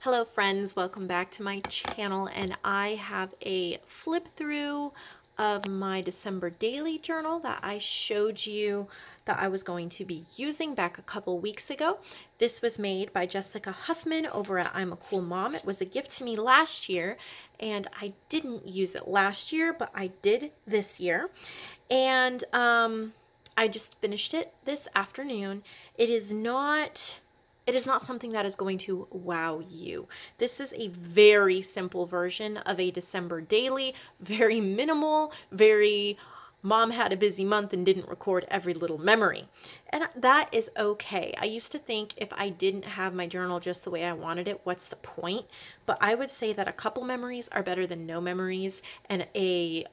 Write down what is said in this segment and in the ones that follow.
Hello friends, welcome back to my channel, and I have a flip through of my December daily journal that I showed you that I was going to be using back a couple weeks ago. This was made by Jessica Huffman over at I'm a Cool Mom. It was a gift to me last year, and I didn't use it last year, but I did this year. And I just finished it this afternoon. It is not something that is going to wow you. This is a very simple version of a December daily, very minimal, very mom had a busy month and didn't record every little memory. And that is okay. I used to think if I didn't have my journal just the way I wanted it, what's the point? But I would say that a couple memories are better than no memories, and a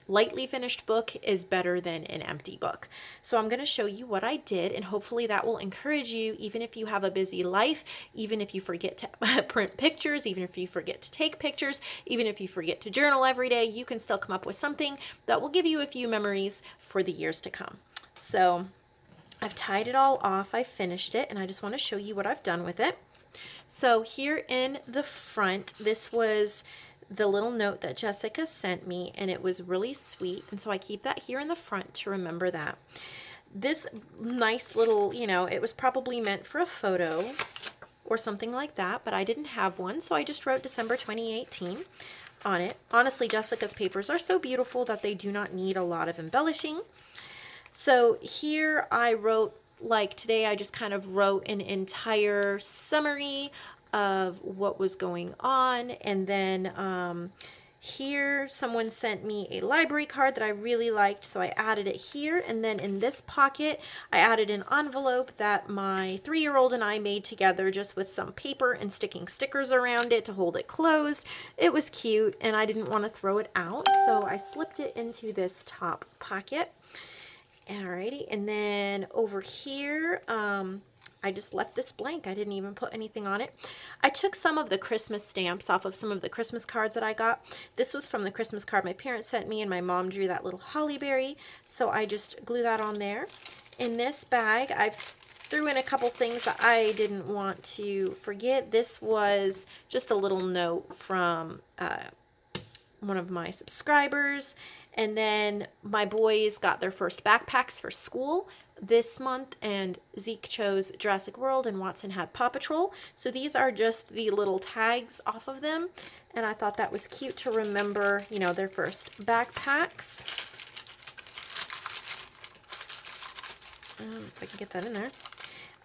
lightly finished book is better than an empty book. So I'm going to show you what I did, and hopefully that will encourage you, even if you have a busy life, even if you forget to print pictures, even if you forget to take pictures, even if you forget to journal every day, you can still come up with something that will give you a few memories for the years to come. So I've tied it all off, I finished it, and I just want to show you what I've done with it. So here in the front, this was the little note that Jessica sent me, and it was really sweet, and so I keep that here in the front to remember that. This nice little, it was probably meant for a photo or something like that, but I didn't have one, so I just wrote December 2018 on it. Honestly, Jessica's papers are so beautiful that they do not need a lot of embellishing. So here I wrote, like today I just kind of wrote an entire summary of what was going on, and then here someone sent me a library card that I really liked, so I added it here. And then in this pocket I added an envelope that my 3-year-old and I made together, just with some paper and sticking stickers around it to hold it closed. It was cute and I didn't want to throw it out, so I slipped it into this top pocket. Alrighty, and then over here, I just left this blank. I didn't even put anything on it. I took some of the Christmas stamps off of some of the Christmas cards that I got. This was from the Christmas card my parents sent me, and my mom drew that little holly berry, so I just glue that on there. In this bag, I threw in a couple things that I didn't want to forget. This was just a little note from one of my subscribers. And then my boys got their first backpacks for school this month, and Zeke chose Jurassic World and Watson had Paw Patrol. So these are just the little tags off of them, and I thought that was cute to remember, their first backpacks. If I can get that in there.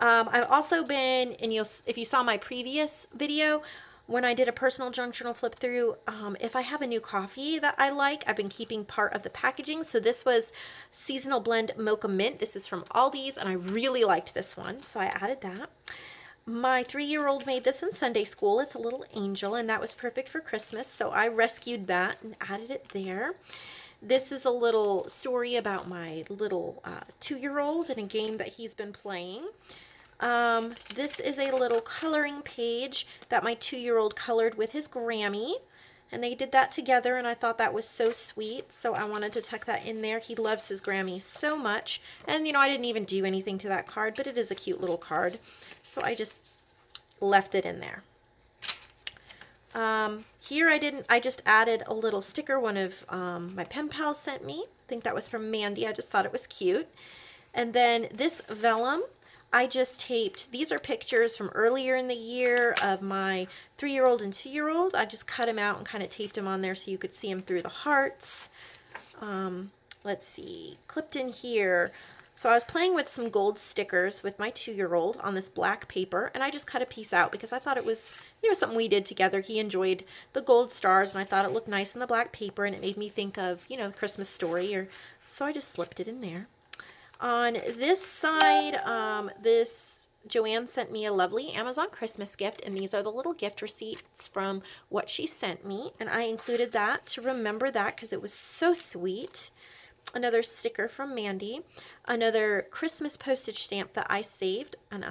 I've also been, and if you saw my previous video, when I did a personal junk journal flip through, if I have a new coffee that I like, I've been keeping part of the packaging. So this was Seasonal Blend Mocha Mint. This is from Aldi's, and I really liked this one, so I added that. My 3-year-old made this in Sunday school. It's a little angel, and that was perfect for Christmas, so I rescued that and added it there. This is a little story about my little 2-year-old and a game that he's been playing. This is a little coloring page that my 2-year-old colored with his Grammy, and they did that together, and I thought that was so sweet, so I wanted to tuck that in there. He loves his Grammy so much, and I didn't even do anything to that card, but it is a cute little card, so I just left it in there. Here I just added a little sticker one of my pen pals sent me. I think that was from Mandy. I just thought it was cute. And then this vellum, I just taped, these are pictures from earlier in the year of my 3-year-old and 2-year-old. I just cut them out and kind of taped them on there so you could see them through the hearts. Let's see, clipped in here. So I was playing with some gold stickers with my 2-year-old on this black paper, and I just cut a piece out because I thought it was, something we did together. He enjoyed the gold stars, and I thought it looked nice in the black paper, and it made me think of, Christmas Story, so I just slipped it in there. On this side, Joanne sent me a lovely Amazon Christmas gift, and these are the little gift receipts from what she sent me, and I included that to remember that because it was so sweet. Another sticker from Mandy, another Christmas postage stamp that I saved, and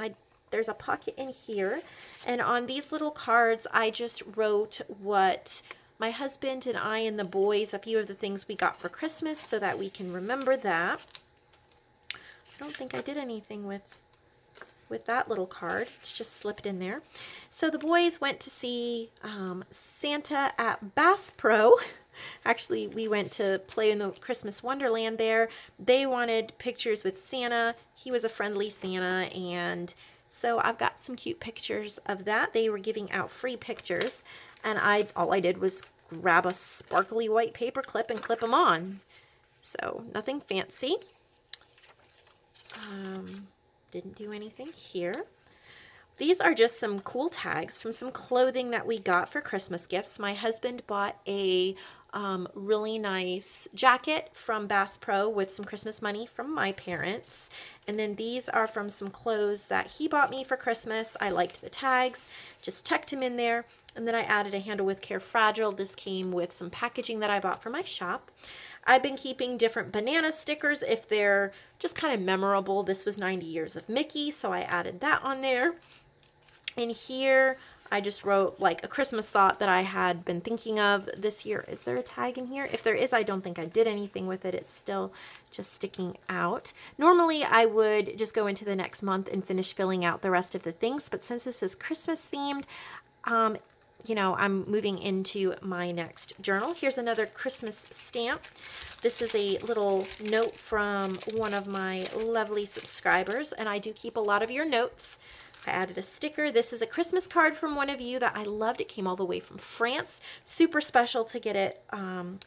there's a pocket in here, and on these little cards I just wrote what my husband and I and the boys, a few of the things we got for Christmas so that we can remember that. I don't think I did anything with with that little card. It's just slipped in there. So the boys went to see Santa at Bass Pro. Actually, we went to play in the Christmas Wonderland there. They wanted pictures with Santa. He was a friendly Santa, and so I've got some cute pictures of that. They were giving out free pictures, and all I did was grab a sparkly white paper clip and clip them on. So nothing fancy. Didn't do anything here. These are just some cool tags from some clothing that we got for Christmas gifts. My husband bought a really nice jacket from Bass Pro with some Christmas money from my parents. And then these are from some clothes that he bought me for Christmas. I liked the tags, just tucked them in there. And then I added a handle with Care Fragile. This came with some packaging that I bought for my shop. I've been keeping different banana stickers if they're just kind of memorable. This was 90 Years of Mickey, so I added that on there. And here I just wrote like a Christmas thought that I had been thinking of this year. Is there a tag in here? If there is, I don't think I did anything with it. It's still just sticking out. Normally I would just go into the next month and finish filling out the rest of the things, but since this is Christmas themed, you know, I'm moving into my next journal. Here's another Christmas stamp. This is a little note from one of my lovely subscribers, and I do keep a lot of your notes. I added a sticker. This is a Christmas card from one of you that I loved. It came all the way from France. Super special to get it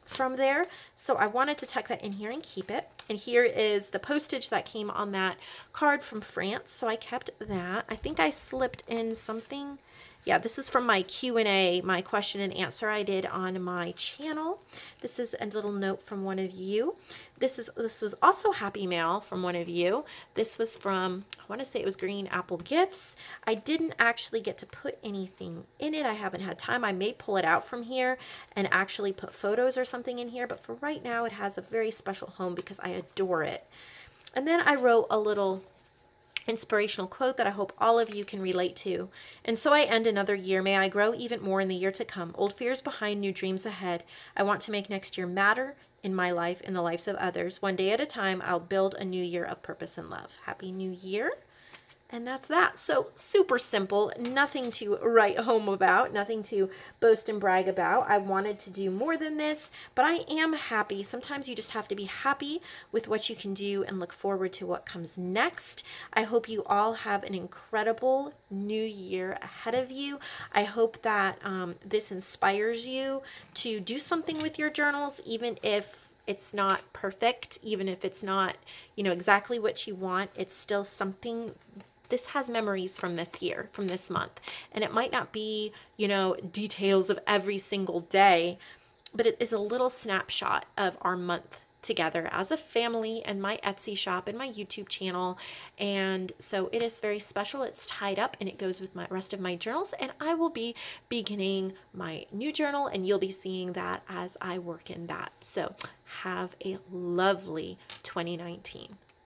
from there. So I wanted to tuck that in here and keep it. And here is the postage that came on that card from France. So I kept that. I think I slipped in something. Yeah, this is from my Q&A, my question and answer I did on my channel. This is a little note from one of you. This was also Happy Mail from one of you. This was from, I want to say it was Green Apple Gifts. I didn't actually get to put anything in it. I haven't had time. I may pull it out from here and actually put photos or something in here, but for right now it has a very special home because I adore it. And then I wrote a little inspirational quote that I hope all of you can relate to. And so I end another year. May I grow even more in the year to come. Old fears behind, new dreams ahead. I want to make next year matter in my life, in the lives of others. One day at a time, I'll build a new year of purpose and love. Happy New Year. And that's that. So super simple, nothing to write home about, nothing to boast and brag about. I wanted to do more than this, but I am happy. Sometimes you just have to be happy with what you can do and look forward to what comes next. I hope you all have an incredible new year ahead of you. I hope that this inspires you to do something with your journals, even if it's not perfect, even if it's not, you know, exactly what you want. It's still something. This has memories from this year, from this month. And it might not be, you know, details of every single day, but it is a little snapshot of our month together as a family and my Etsy shop and my YouTube channel. And so it is very special. It's tied up and it goes with my rest of my journals. And I will be beginning my new journal and you'll be seeing that as I work in that. So have a lovely 2019.